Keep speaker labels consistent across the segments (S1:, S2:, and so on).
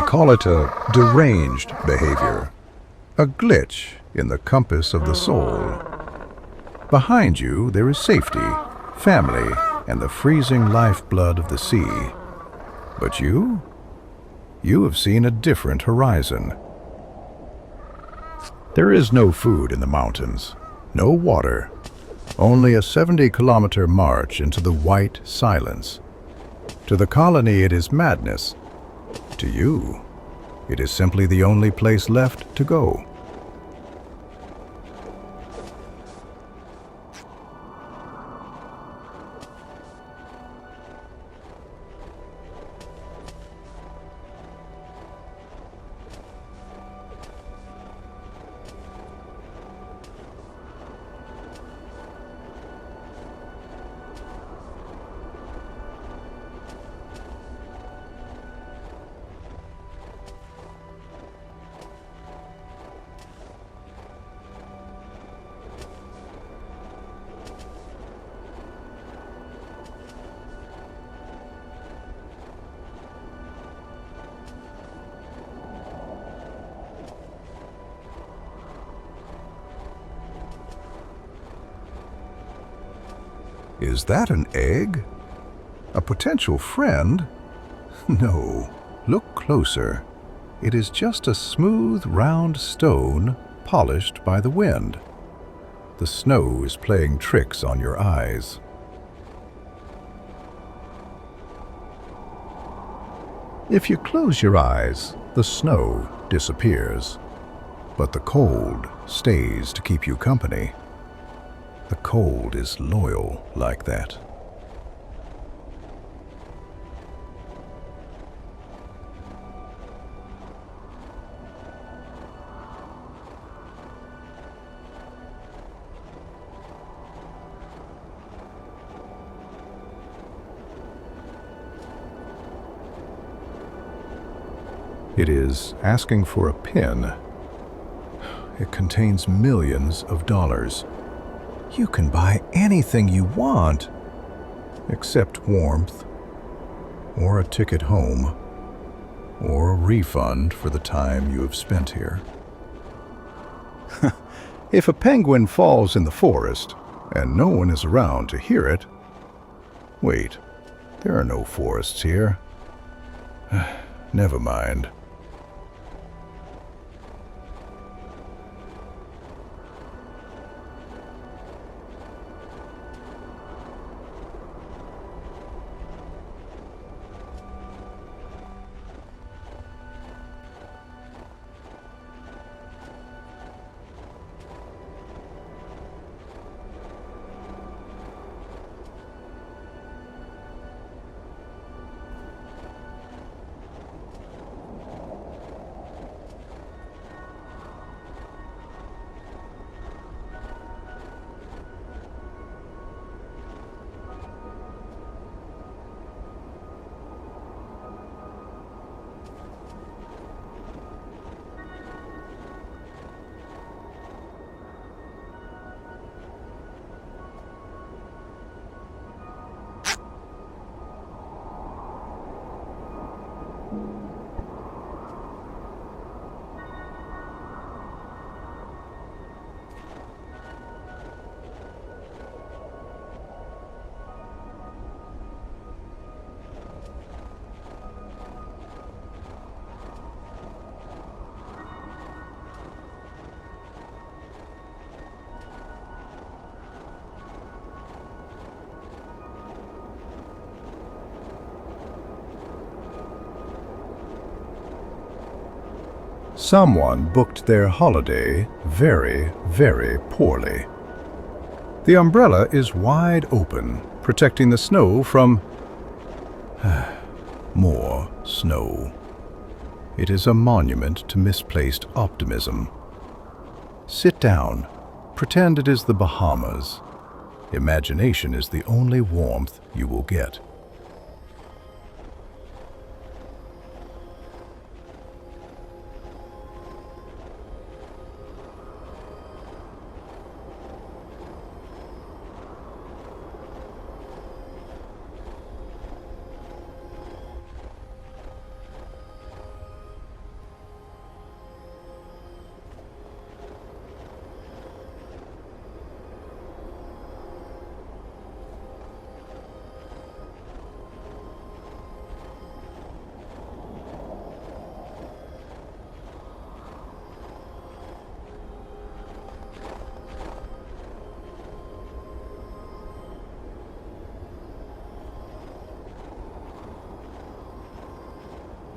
S1: call it a deranged behavior, a glitch in the compass of the soul. Behind you, there is safety, family, and the freezing lifeblood of the sea. But you have seen a different horizon. There is no food in the mountains, no water, only a 70-kilometer march into the white silence. To the colony, it is madness. To you, it is simply the only place left to go. Is that an egg? A potential friend? No, look closer. It is just a smooth, round stone polished by the wind. The snow is playing tricks on your eyes. If you close your eyes, the snow disappears, but the cold stays to keep you company. The cold is loyal like that. It is asking for a pin. It contains millions of dollars. You can buy anything you want, except warmth, or a ticket home, or a refund for the time you have spent here. If a penguin falls in the forest, and no one is around to hear it... Wait, there are no forests here. Never mind. Someone booked their holiday very, very poorly. The umbrella is wide open, protecting the snow from more snow. It is a monument to misplaced optimism. Sit down. Pretend it is the Bahamas. Imagination is the only warmth you will get.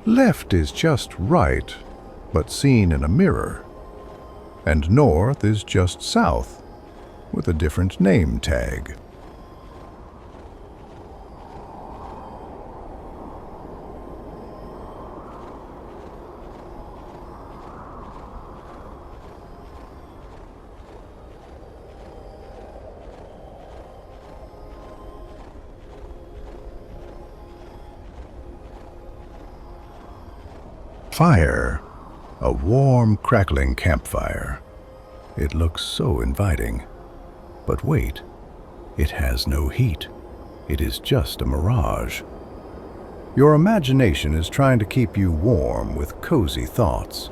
S1: Left is just right, but seen in a mirror. And north is just south, with a different name tag. Fire. A warm, crackling campfire. It looks so inviting. But wait, it has no heat. It is just a mirage. Your imagination is trying to keep you warm with cozy thoughts.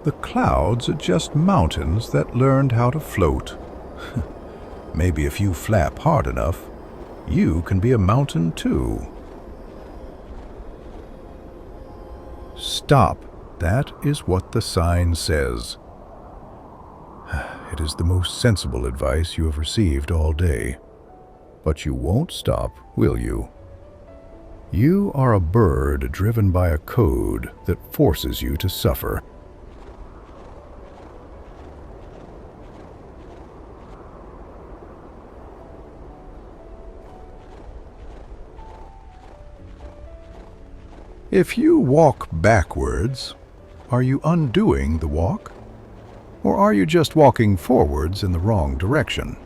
S1: The clouds are just mountains that learned how to float. Maybe if you flap hard enough, you can be a mountain too. Stop. That is what the sign says. It is the most sensible advice you have received all day. But you won't stop, will you? You are a bird driven by a code that forces you to suffer. If you walk backwards, are you undoing the walk? Or are you just walking forwards in the wrong direction?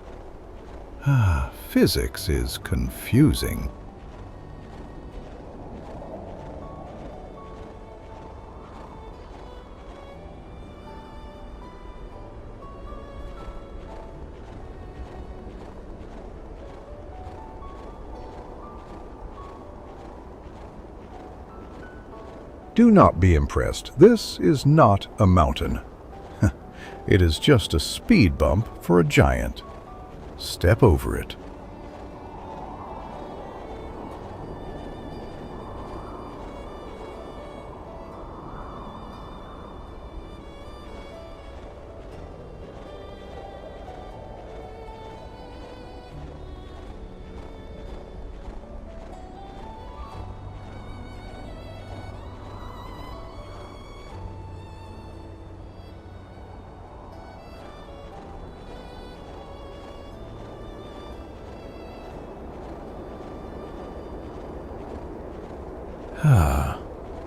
S1: Physics is confusing. Do not be impressed. This is not a mountain. It is just a speed bump for a giant. Step over it.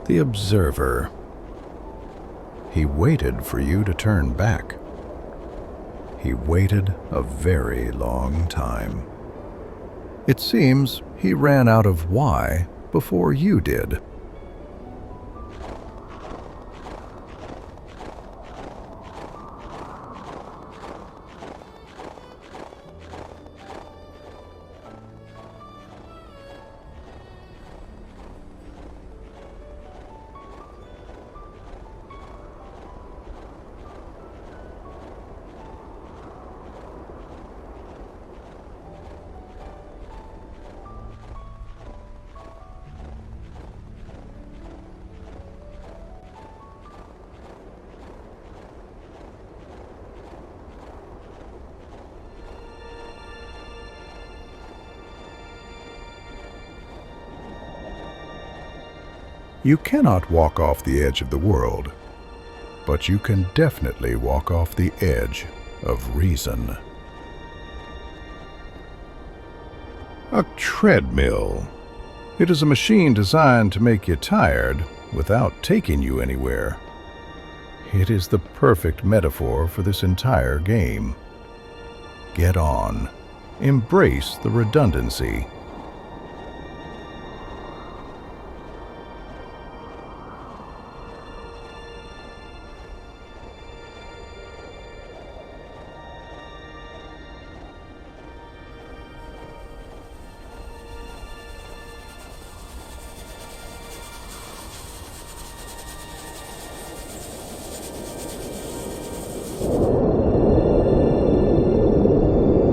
S1: The observer. He waited for you to turn back. He waited a very long time. It seems he ran out of why before you did. You cannot walk off the edge of the world, but you can definitely walk off the edge of reason. A treadmill. It is a machine designed to make you tired without taking you anywhere. It is the perfect metaphor for this entire game. Get on. Embrace the redundancy.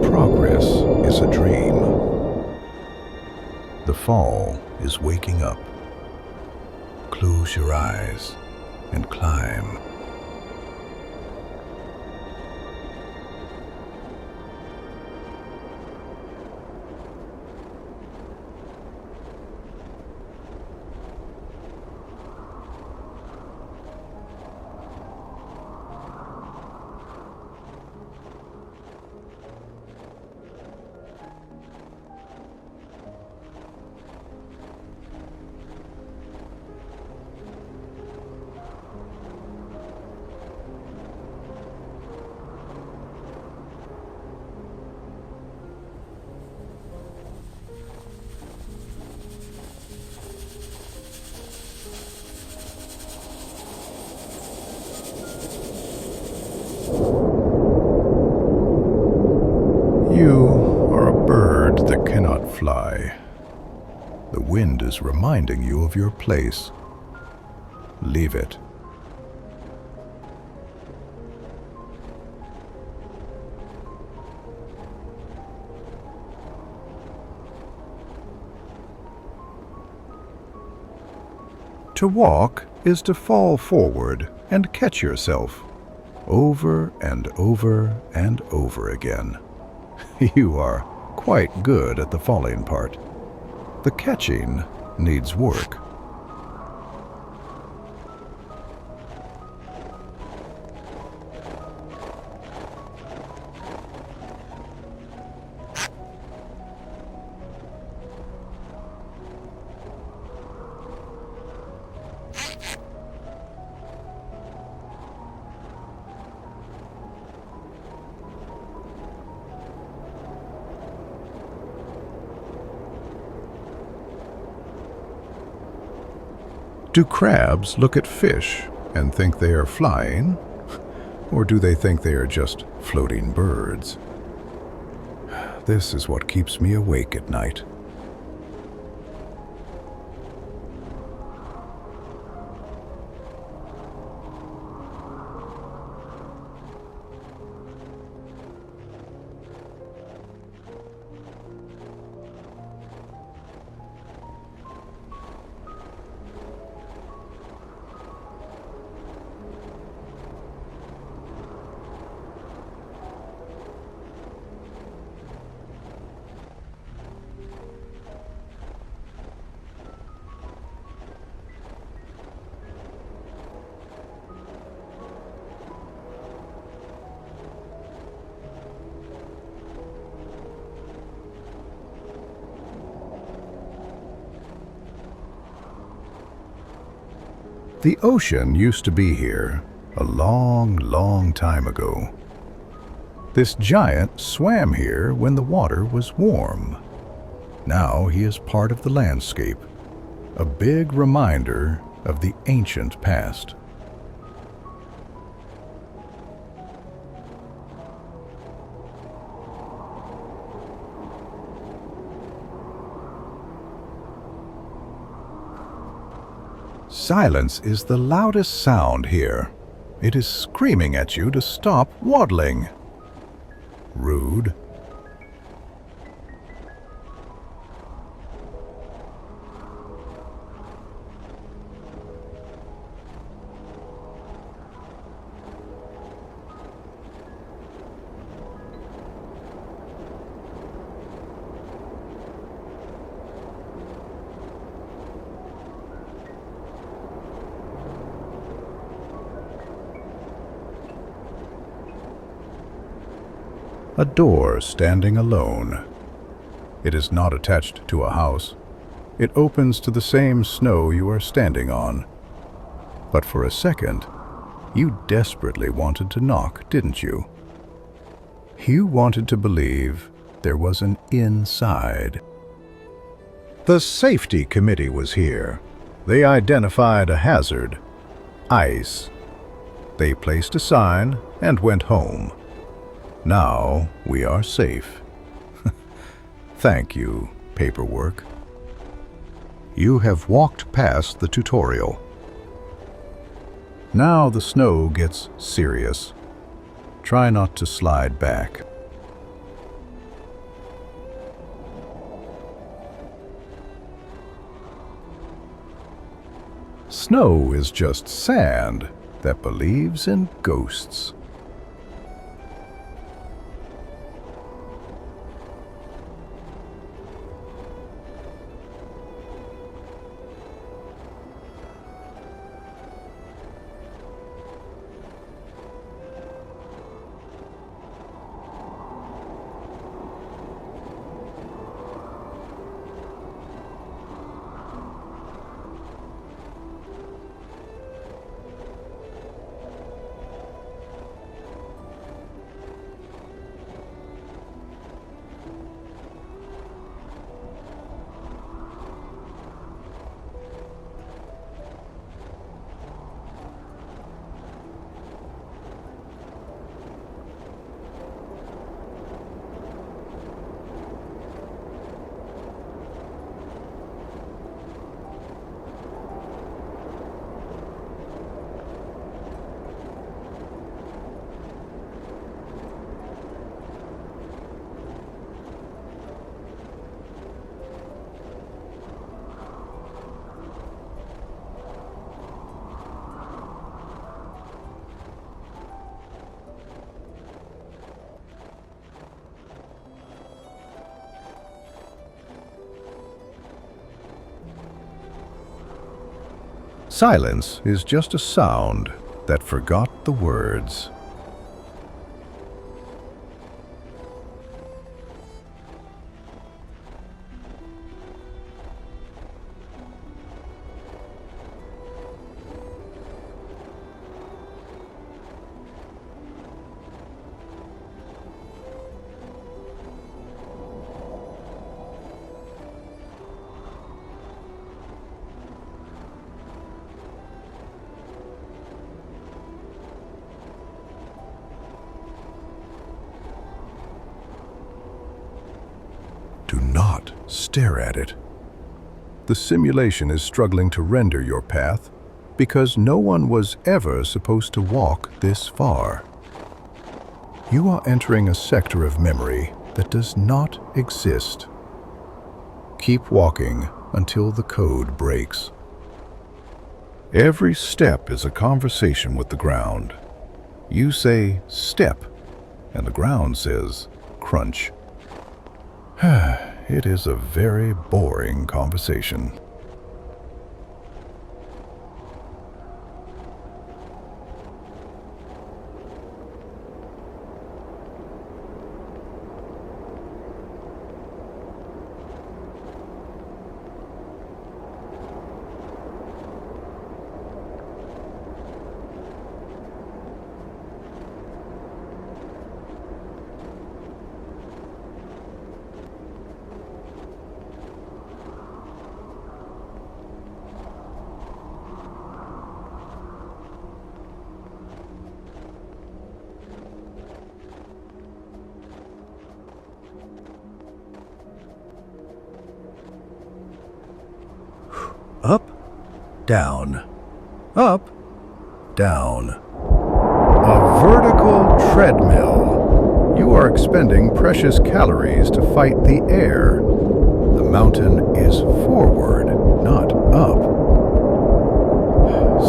S1: Progress is a dream. The fall is waking up. Close your eyes and climb. Fly. The wind is reminding you of your place. Leave it. To walk is to fall forward and catch yourself, over and over and over again. You are quite good at the falling part. The catching needs work. Do crabs look at fish and think they are flying? Or do they think they are just floating birds? This is what keeps me awake at night. The ocean used to be here a long, long time ago. This giant swam here when the water was warm. Now he is part of the landscape, a big reminder of the ancient past. Silence is the loudest sound here. It is screaming at you to stop waddling. Rude. A door standing alone. It is not attached to a house. It opens to the same snow you are standing on. But for a second, you desperately wanted to knock, didn't you? You wanted to believe there was an inside. The safety committee was here. They identified a hazard: ice. They placed a sign and went home. Now we are safe. Thank you, paperwork. You have walked past the tutorial. Now the snow gets serious. Try not to slide back. Snow is just sand that believes in ghosts. Silence is just a sound that forgot the words. Do not stare at it. The simulation is struggling to render your path because no one was ever supposed to walk this far. You are entering a sector of memory that does not exist. Keep walking until the code breaks. Every step is a conversation with the ground. You say step, and the ground says crunch. It is a very boring conversation. Up, down, up, down. A vertical treadmill. You are expending precious calories to fight the air. The mountain is forward, not up.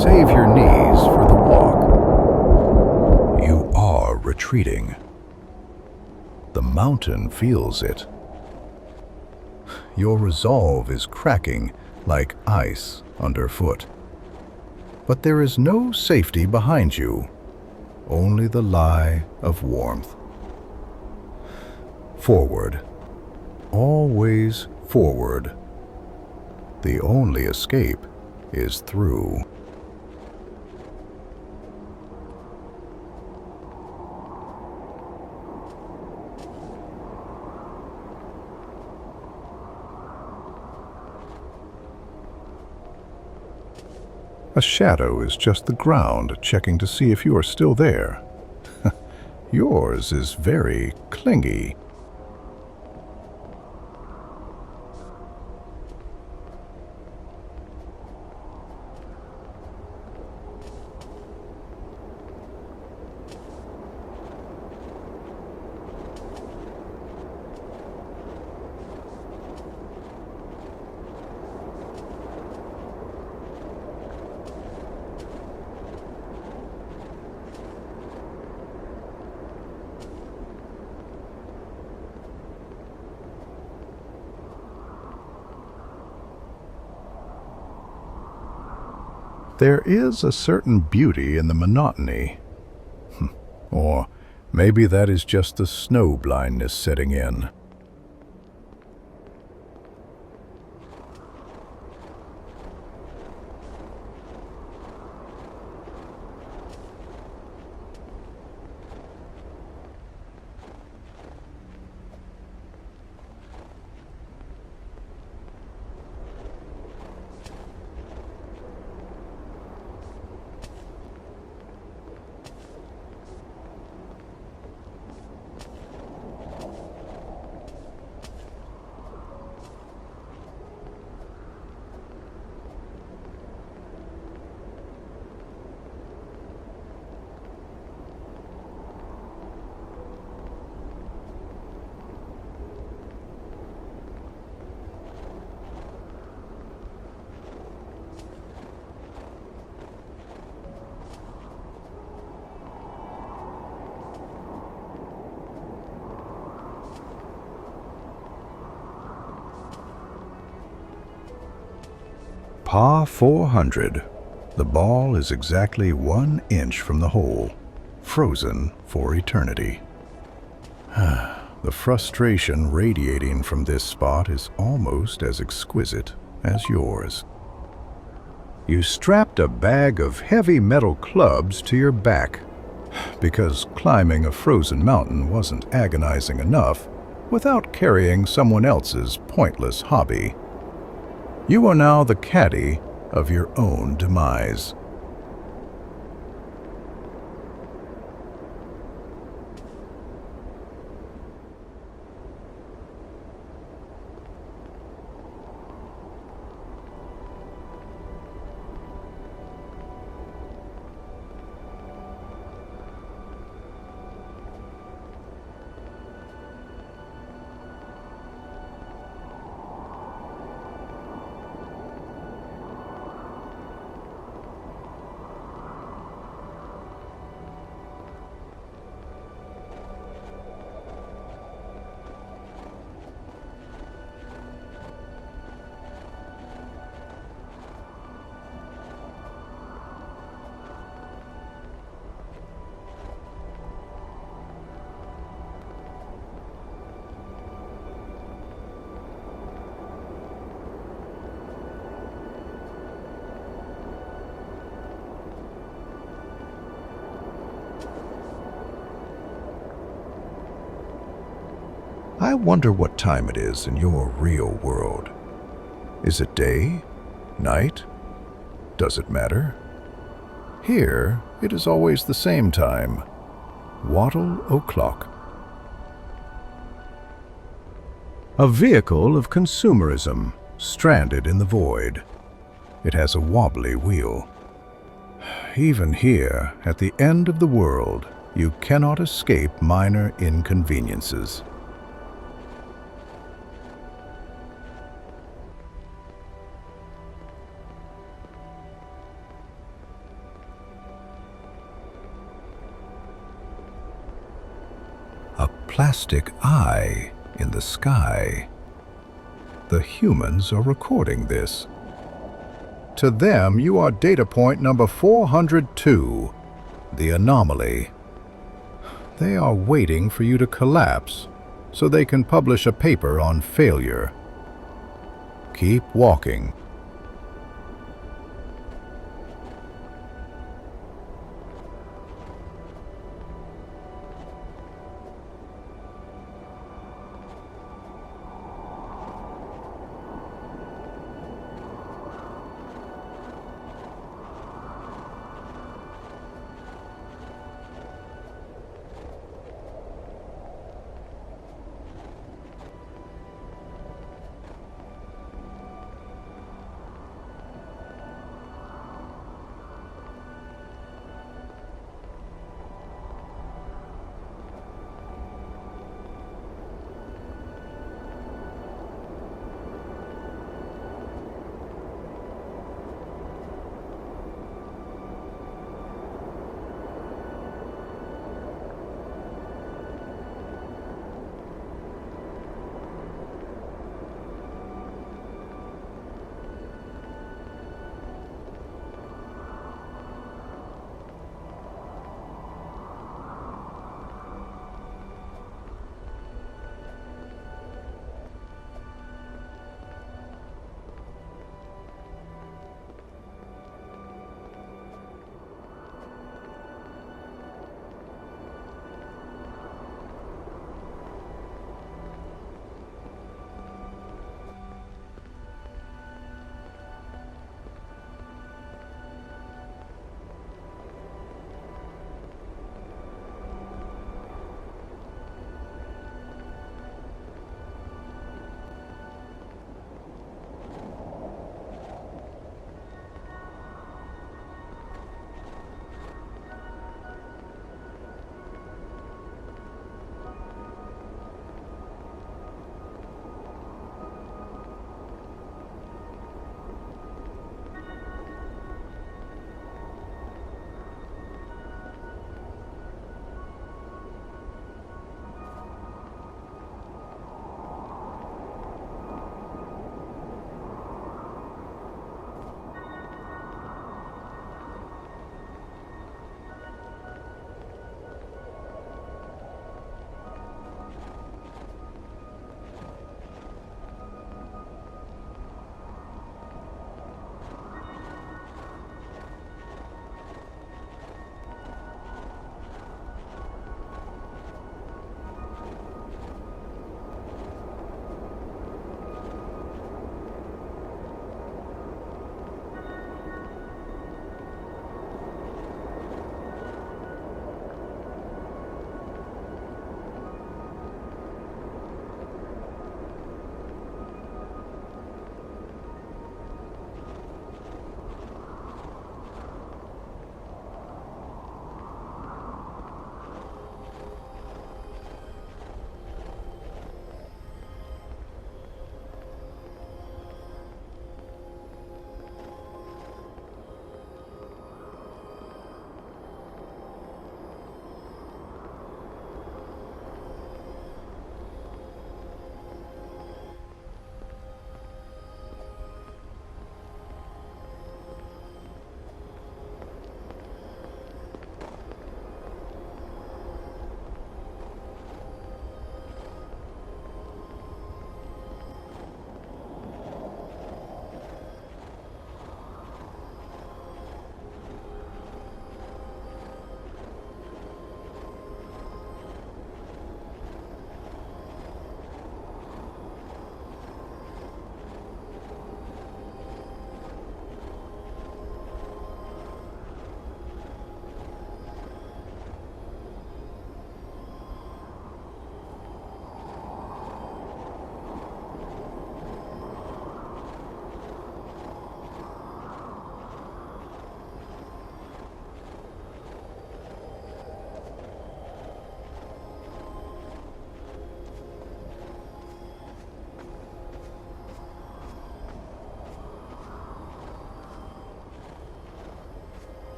S1: Save your knees for the walk. You are retreating. The mountain feels it. Your resolve is cracking like ice underfoot. But there is no safety behind you, only the lie of warmth. Forward, always forward. The only escape is through. A shadow is just the ground checking to see if you are still there. Yours is very clingy. There is a certain beauty in the monotony. Or maybe that is just the snow blindness setting in. Par 400. The ball is exactly 1 inch from the hole, frozen for eternity. The frustration radiating from this spot is almost as exquisite as yours. You strapped a bag of heavy metal clubs to your back because climbing a frozen mountain wasn't agonizing enough without carrying someone else's pointless hobby. You are now the caddy of your own demise. I wonder what time it is in your real world. Is it day? Night? Does it matter? Here, it is always the same time. Wattle o'clock. A vehicle of consumerism, stranded in the void. It has a wobbly wheel. Even here, at the end of the world, you cannot escape minor inconveniences. A plastic eye in the sky. The humans are recording this. To them, you are data point number 402, the anomaly. They are waiting for you to collapse so they can publish a paper on failure. Keep walking.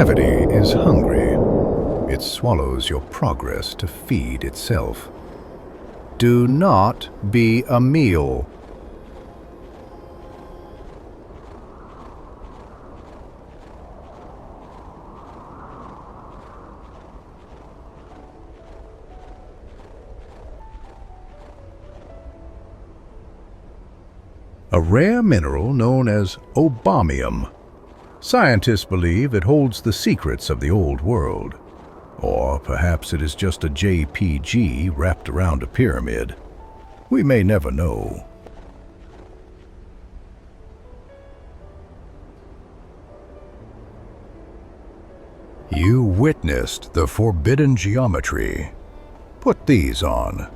S1: Gravity is hungry. It swallows your progress to feed itself. Do not be a meal. A rare mineral known as obamium. Scientists believe it holds the secrets of the old world. Or perhaps it is just a JPG wrapped around a pyramid. We may never know. You witnessed the forbidden geometry. Put these on.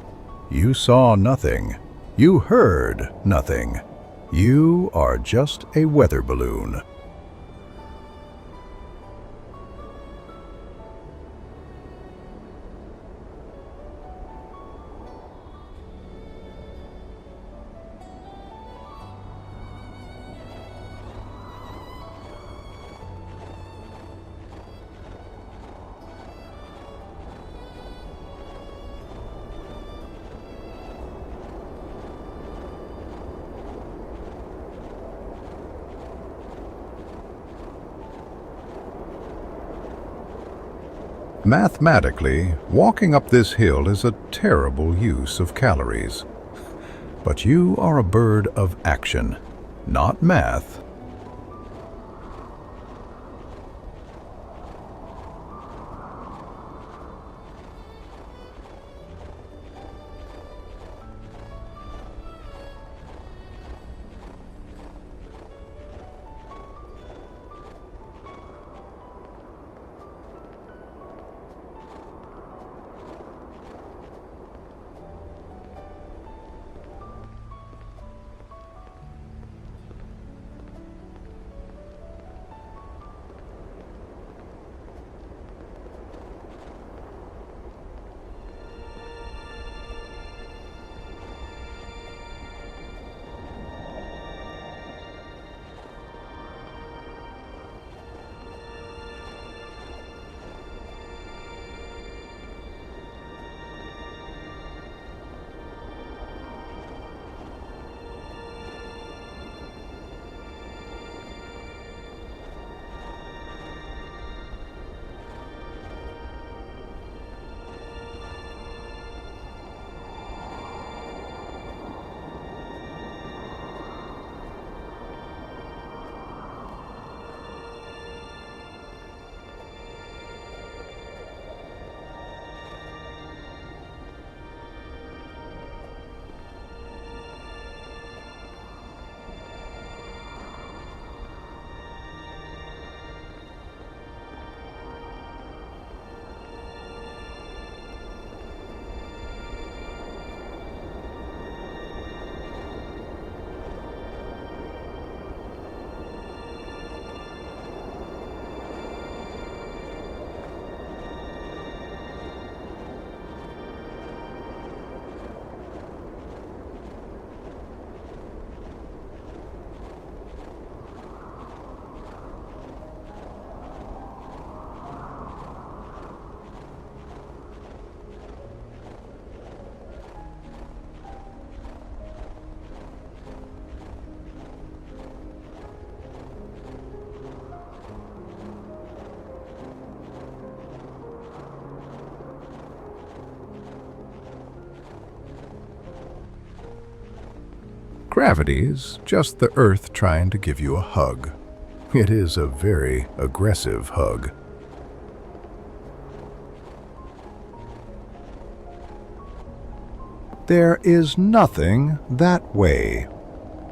S1: You saw nothing. You heard nothing. You are just a weather balloon. Mathematically, walking up this hill is a terrible use of calories. But you are a bird of action, not math. Gravity is just the Earth trying to give you a hug. It is a very aggressive hug. There is nothing that way.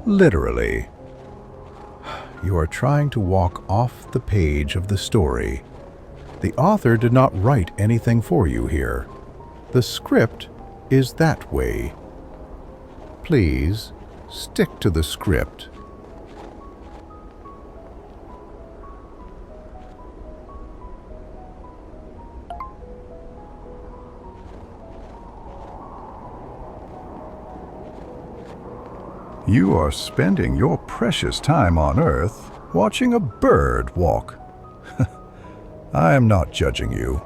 S1: Literally. You are trying to walk off the page of the story. The author did not write anything for you here. The script is that way. Please, stick to the script. You are spending your precious time on Earth watching a bird walk. I am not judging you.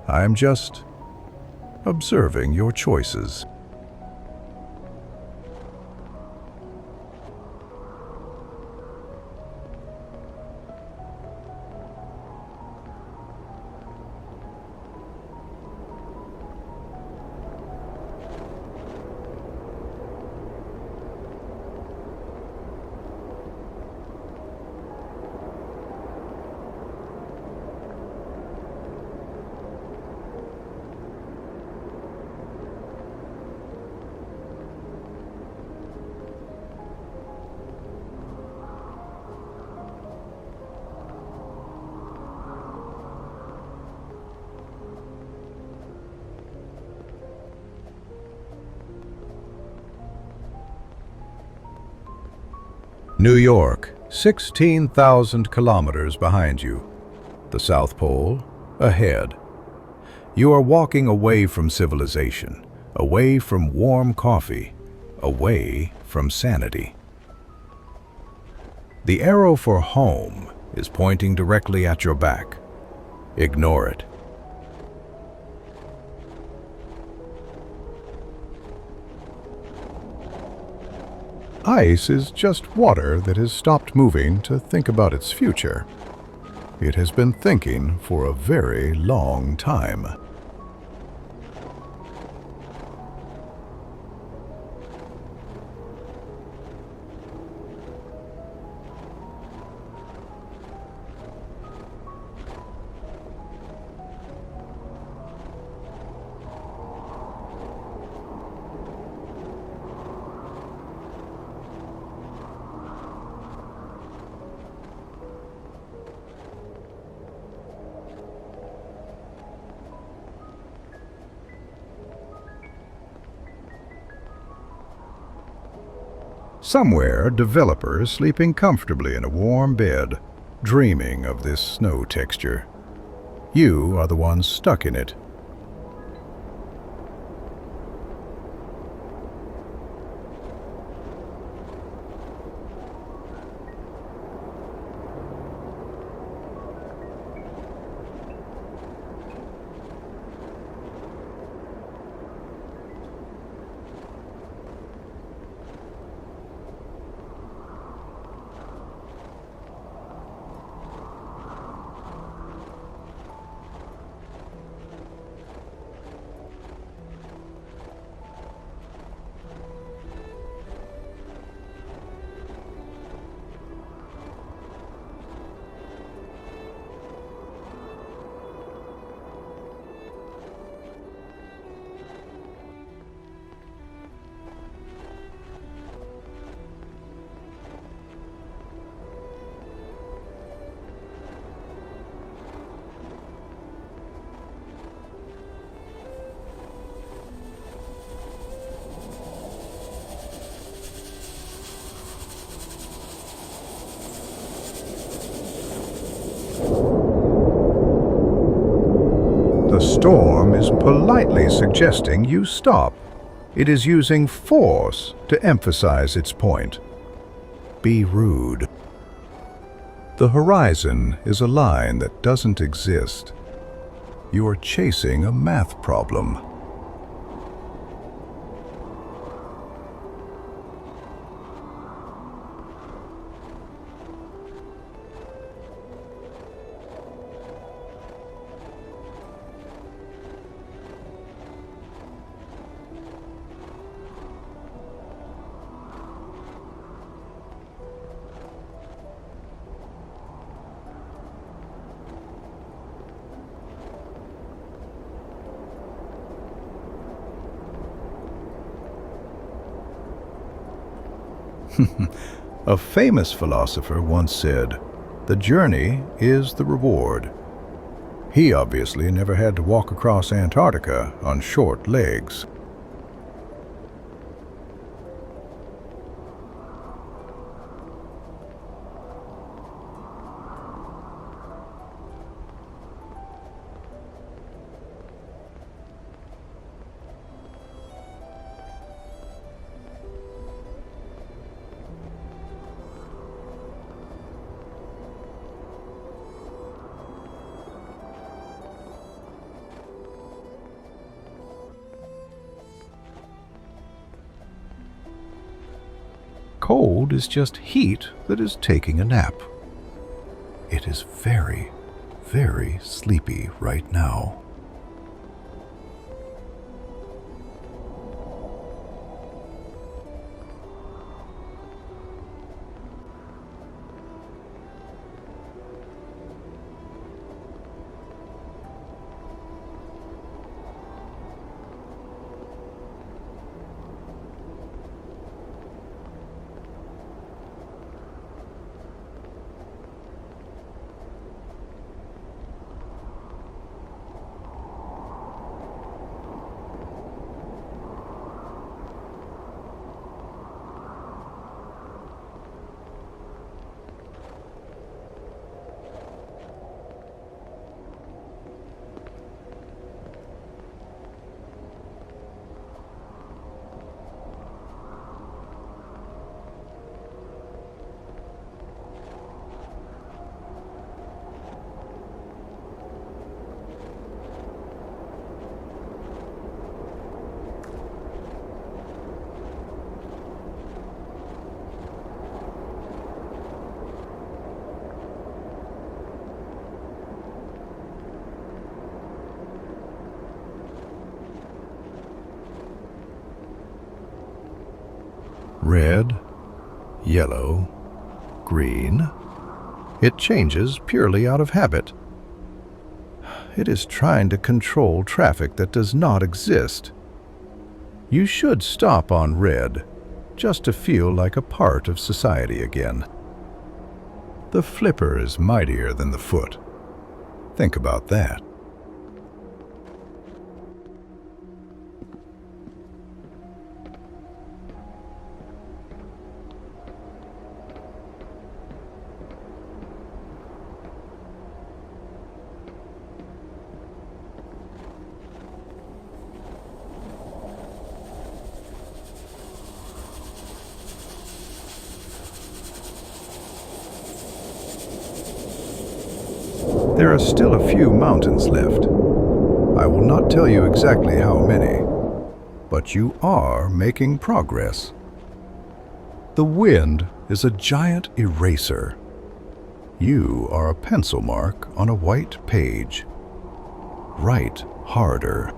S1: I am just observing your choices. New York, 16,000 kilometers behind you. The South Pole, ahead. You are walking away from civilization, away from warm coffee, away from sanity. The arrow for home is pointing directly at your back. Ignore it. Ice is just water that has stopped moving to think about its future. It has been thinking for a very long time. Somewhere, developers sleeping comfortably in a warm bed, dreaming of this snow texture. You are the ones stuck in it. The storm is politely suggesting you stop. It is using force to emphasize its point. Be rude. The horizon is a line that doesn't exist. You are chasing a math problem. A famous philosopher once said, "The journey is the reward." He obviously never had to walk across Antarctica on short legs. cold is just heat that is taking a nap. It is very, very sleepy right now. Red, yellow, green. It changes purely out of habit. It is trying to control traffic that does not exist. You should stop on red, just to feel like a part of society again. The flipper is mightier than the foot. Think about that. There are still a few mountains left. I will not tell you exactly how many, but you are making progress. The wind is a giant eraser. You are a pencil mark on a white page. Write harder.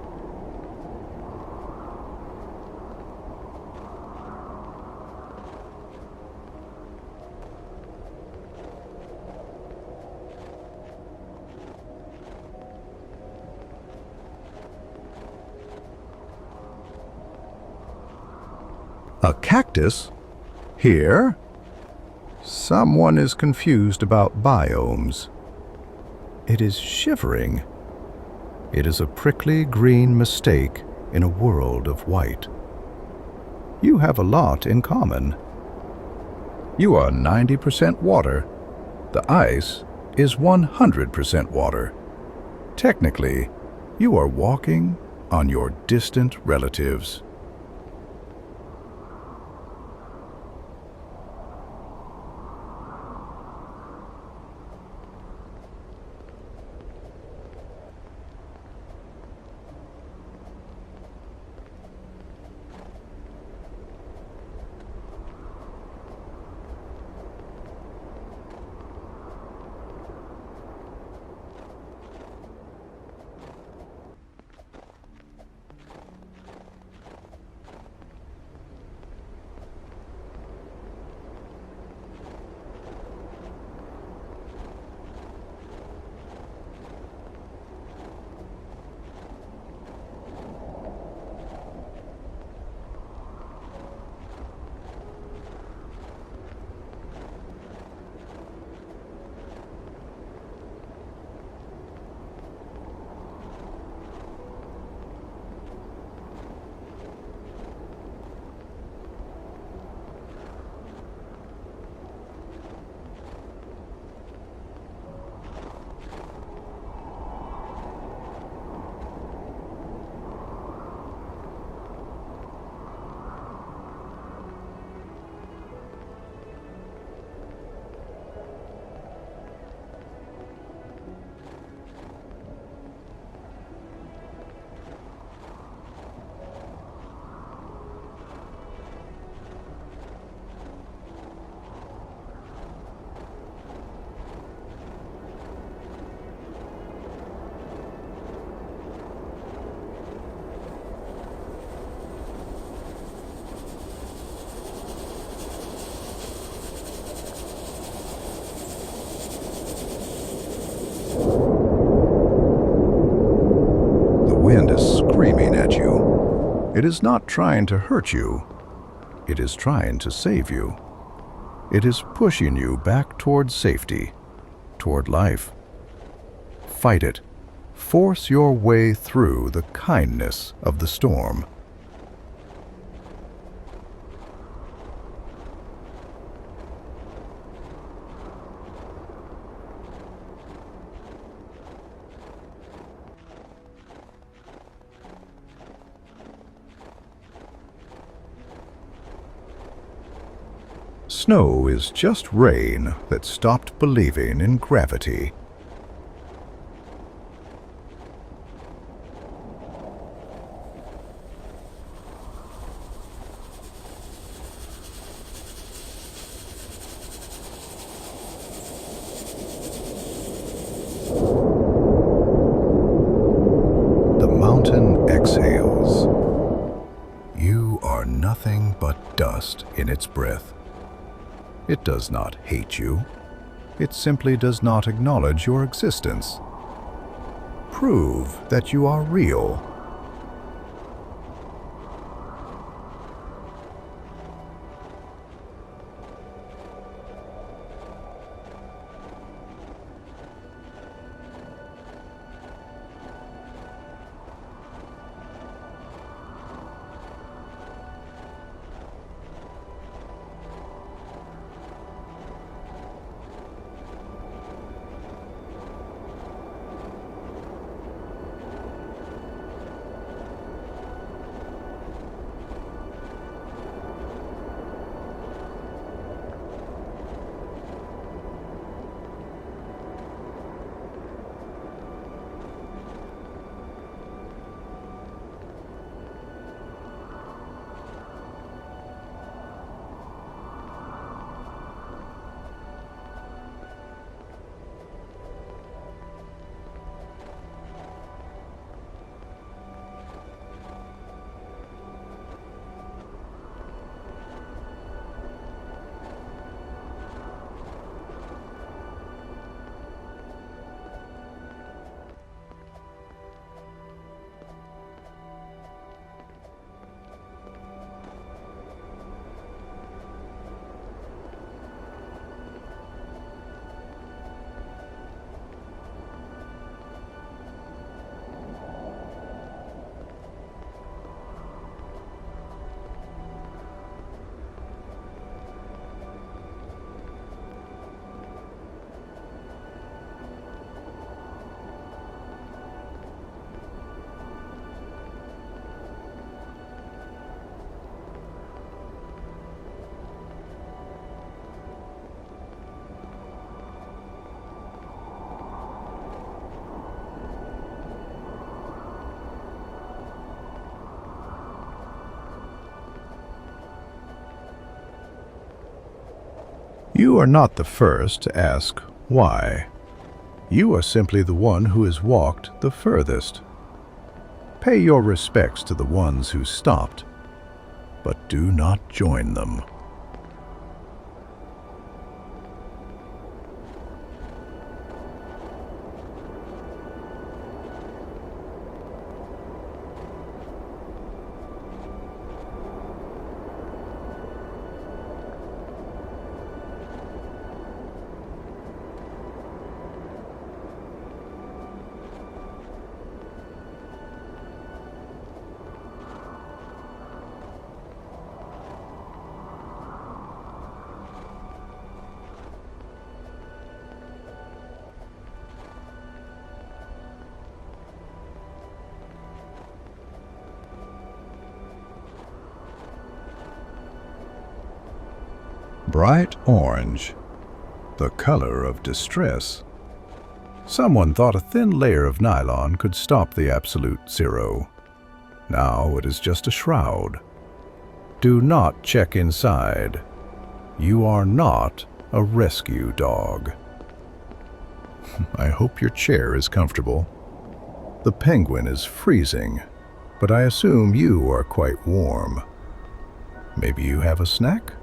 S1: A cactus? Here? Someone is confused about biomes. It is shivering. It is a prickly green mistake in a world of white. You have a lot in common. You are 90% water. The ice is 100% water. Technically, you are walking on your distant relatives. It is not trying to hurt you. It is trying to save you. It is pushing you back toward safety, toward life. Fight it. Force your way through the kindness of the storm. Snow is just rain that stopped believing in gravity. The mountain exhales. You are nothing but dust in its breath. It does not hate you. It simply does not acknowledge your existence. Prove that you are real. You are not the first to ask why. You are simply the one who has walked the furthest. Pay your respects to the ones who stopped, but do not join them. Bright orange, the color of distress. Someone thought a thin layer of nylon could stop the absolute zero. Now it is just a shroud. Do not check inside. You are not a rescue dog. I hope your chair is comfortable. The penguin is freezing, but I assume you are quite warm. Maybe you have a snack?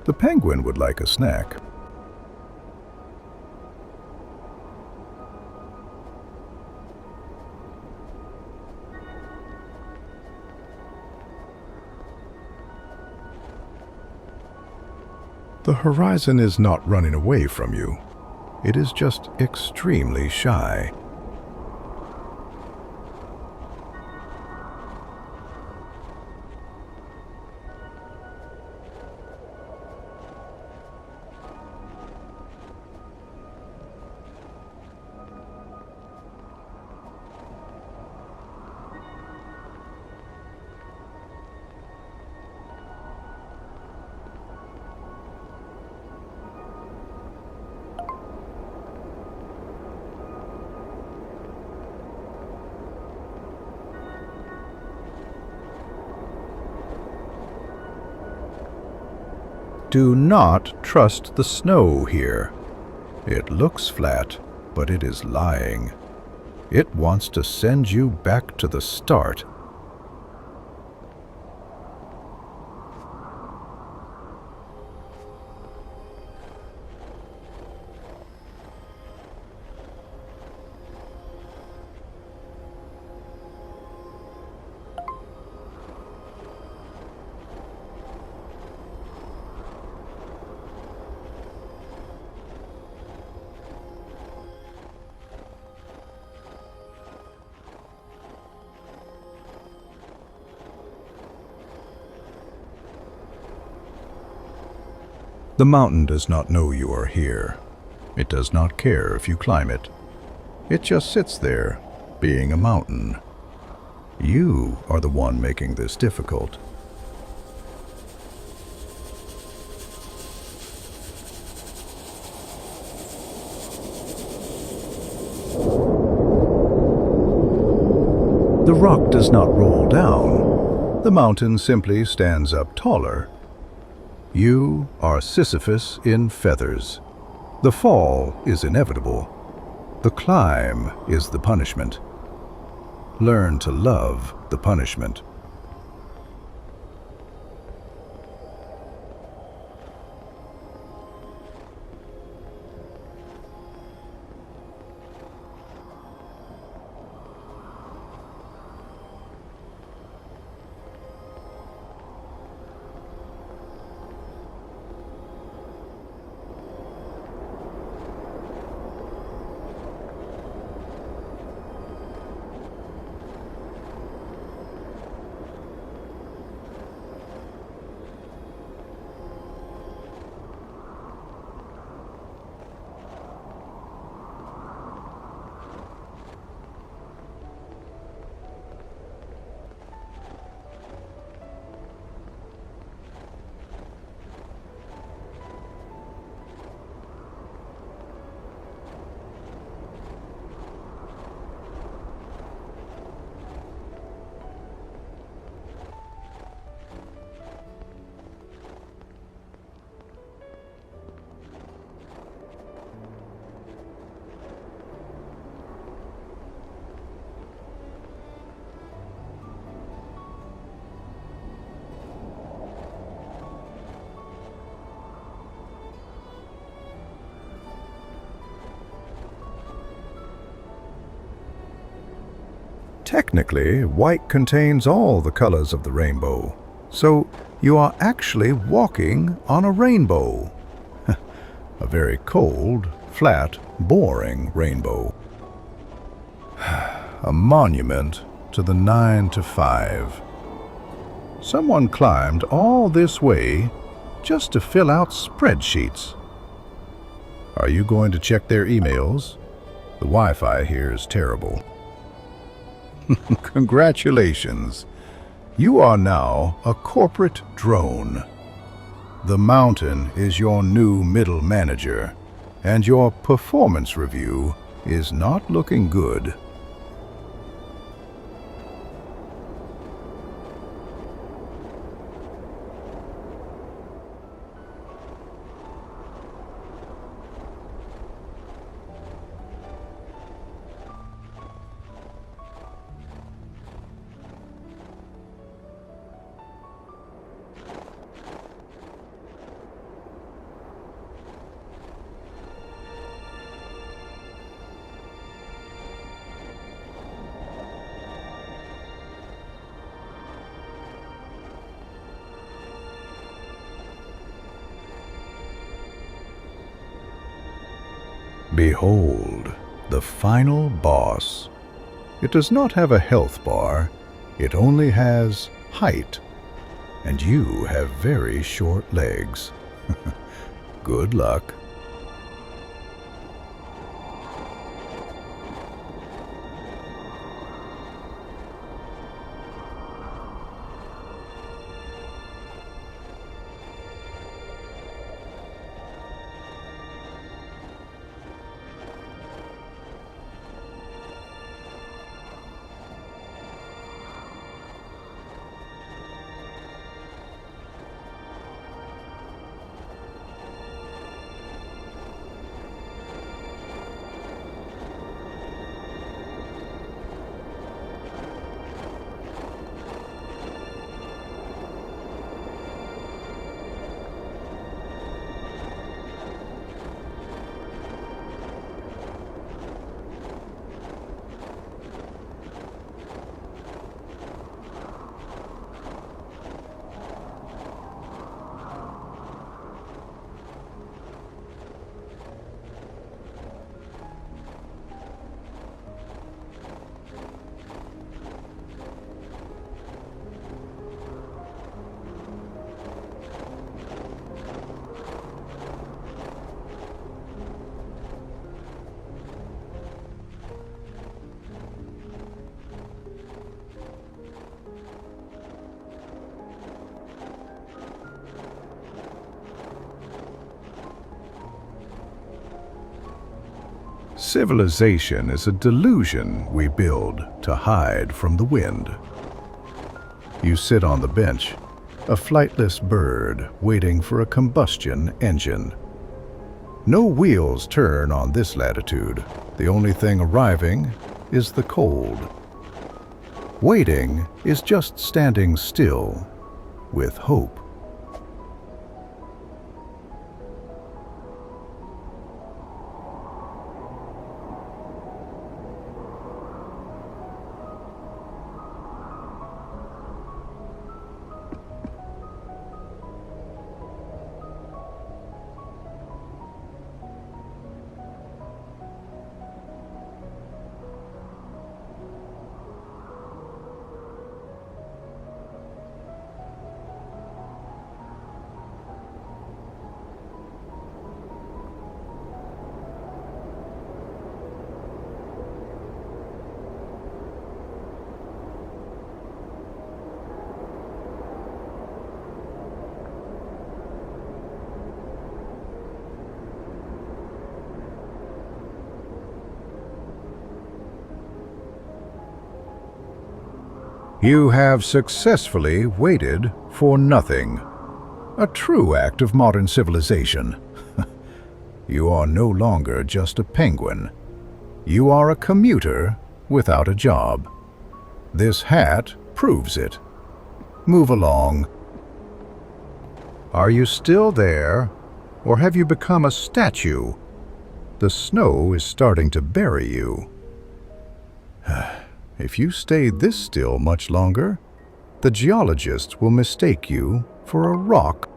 S1: The penguin would like a snack. The horizon is not running away from you. It is just extremely shy. Do not trust the snow here. It looks flat, but it is lying. It wants to send you back to the start. The mountain does not know you are here. It does not care if you climb it. It just sits there, being a mountain. You are the one making this difficult. The rock does not roll down. The mountain simply stands up taller. You are Sisyphus in feathers. The fall is inevitable. The climb is the punishment. Learn to love the punishment. Technically, white contains all the colors of the rainbow, so you are actually walking on a rainbow. A very cold, flat, boring rainbow. A monument to the 9 to 5. Someone climbed all this way just to fill out spreadsheets. Are you going to check their emails? The Wi-Fi here is terrible. Congratulations. You are now a corporate drone. The mountain is your new middle manager, and your performance review is not looking good. Behold, the final boss. It does not have a health bar, it only has height, and you have very short legs. Good luck. Civilization is a delusion we build to hide from the wind. You sit on the bench, a flightless bird waiting for a combustion engine. No wheels turn on this latitude. The only thing arriving is the cold. Waiting is just standing still with hope. You have successfully waited for nothing. A true act of modern civilization. You are no longer just a penguin. You are a commuter without a job. This hat proves it. Move along. Are you still there, or have you become a statue? The snow is starting to bury you. If you stay this still much longer, the geologists will mistake you for a rock.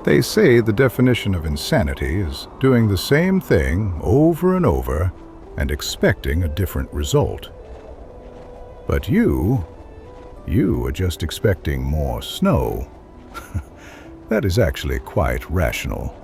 S1: They say the definition of insanity is doing the same thing over and over and expecting a different result. But you are just expecting more snow. That is actually quite rational.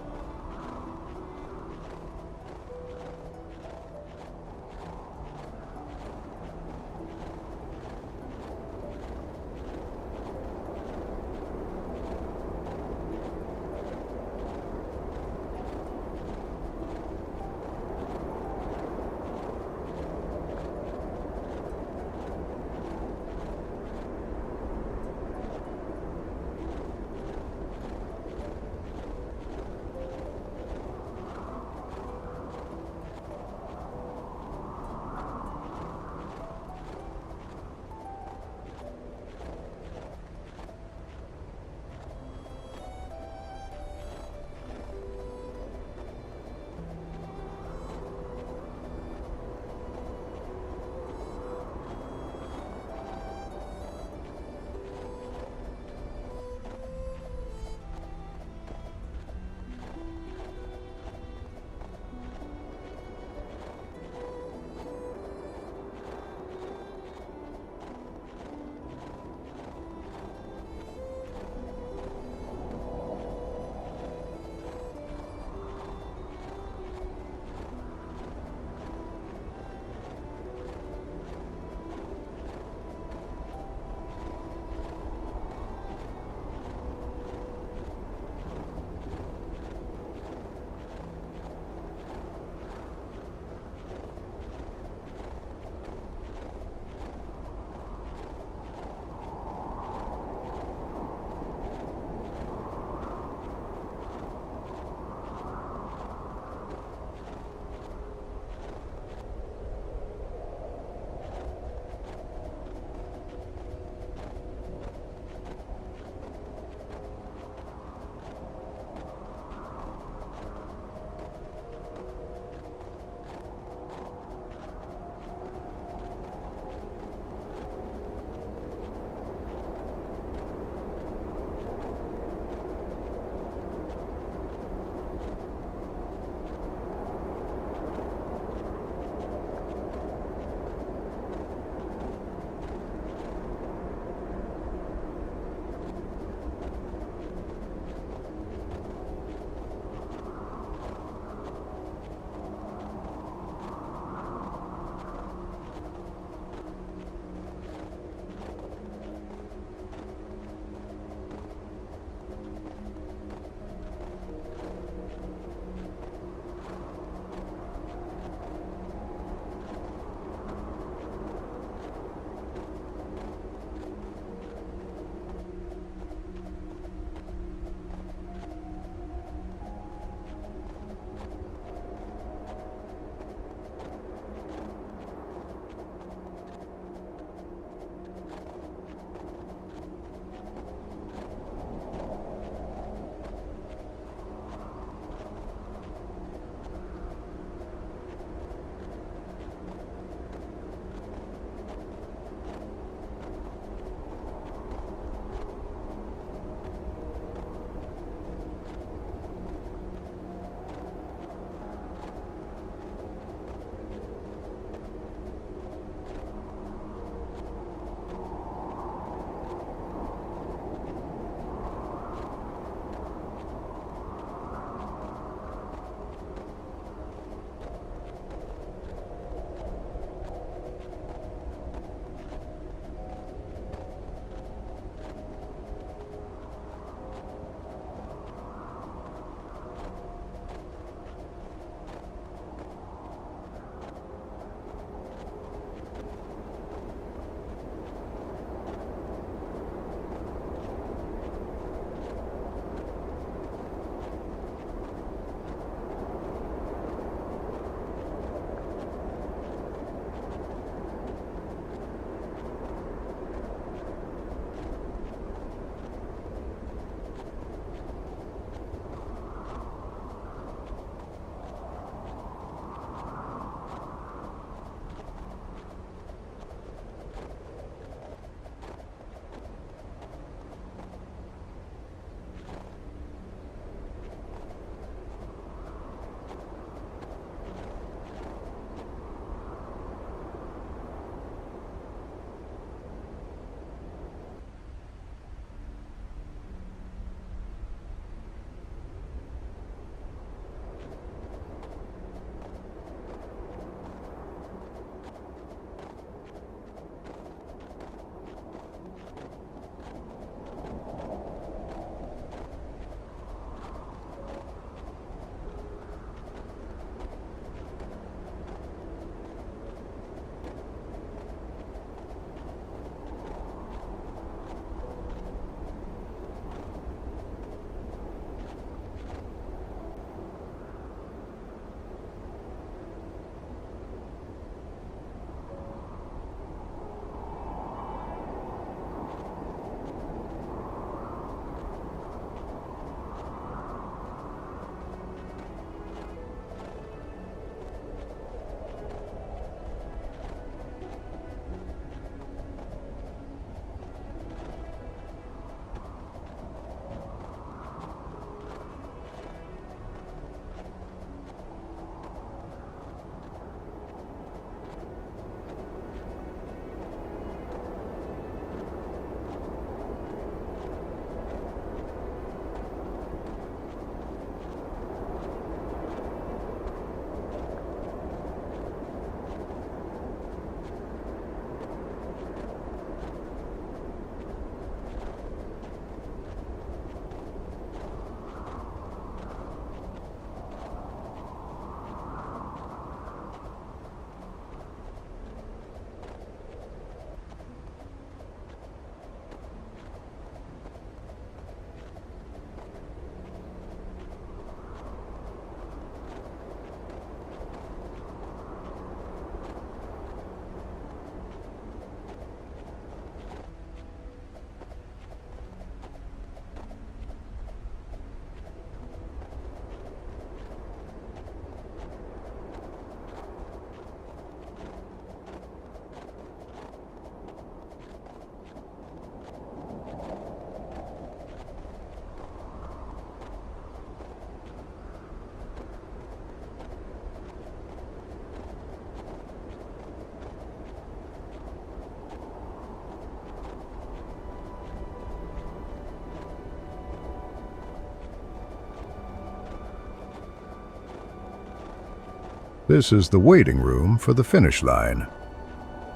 S1: This is the waiting room for the finish line.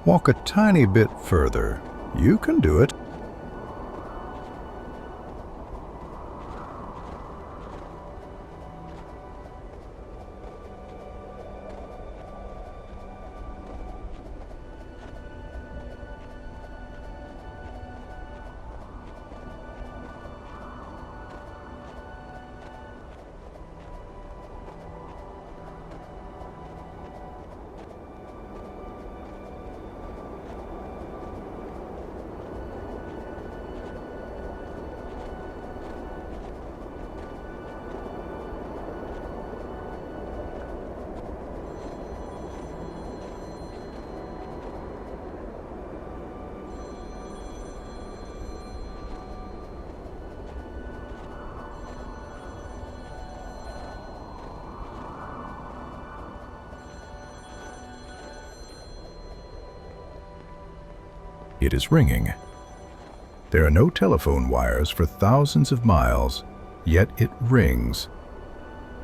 S1: Walk a tiny bit further. You can do it. It is ringing. There are no telephone wires for thousands of miles, yet it rings.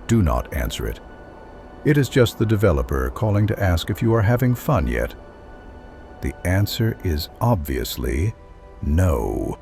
S1: Do not answer it. It is just the developer calling to ask if you are having fun yet. The answer is obviously no.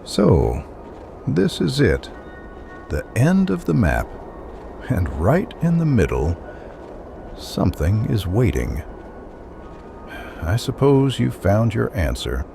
S1: So, this is it, the end of the map, and right in the middle, something is waiting. I suppose you found your answer.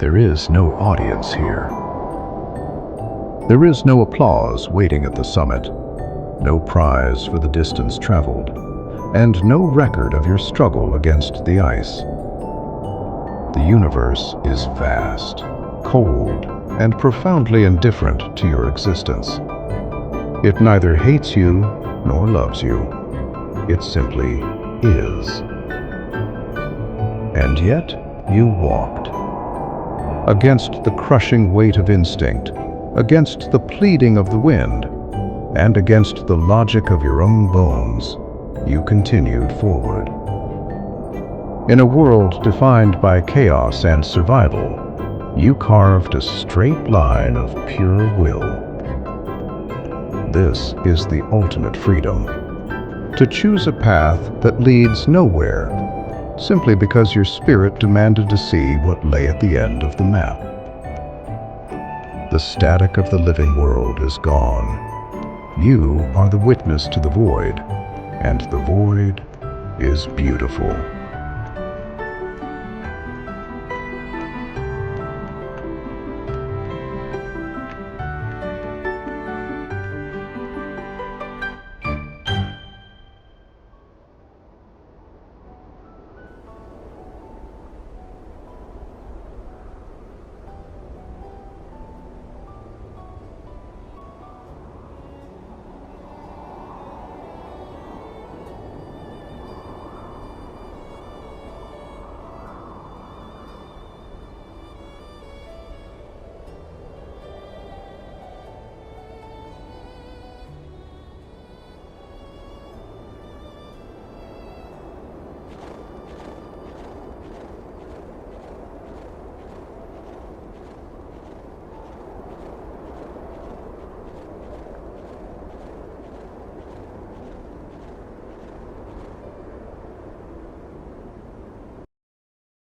S1: There is no audience here. There is no applause waiting at the summit, no prize for the distance traveled, and no record of your struggle against the ice. The universe is vast, cold, and profoundly indifferent to your existence. It neither hates you nor loves you. It simply is. And yet, you walked. Against the crushing weight of instinct, against the pleading of the wind, and against the logic of your own bones, you continued forward. In a world defined by chaos and survival, you carved a straight line of pure will. This is the ultimate freedom. To choose a path that leads nowhere, simply because your spirit demanded to see what lay at the end of the map. The static of the living world is gone. You are the witness to the void, and the void is beautiful.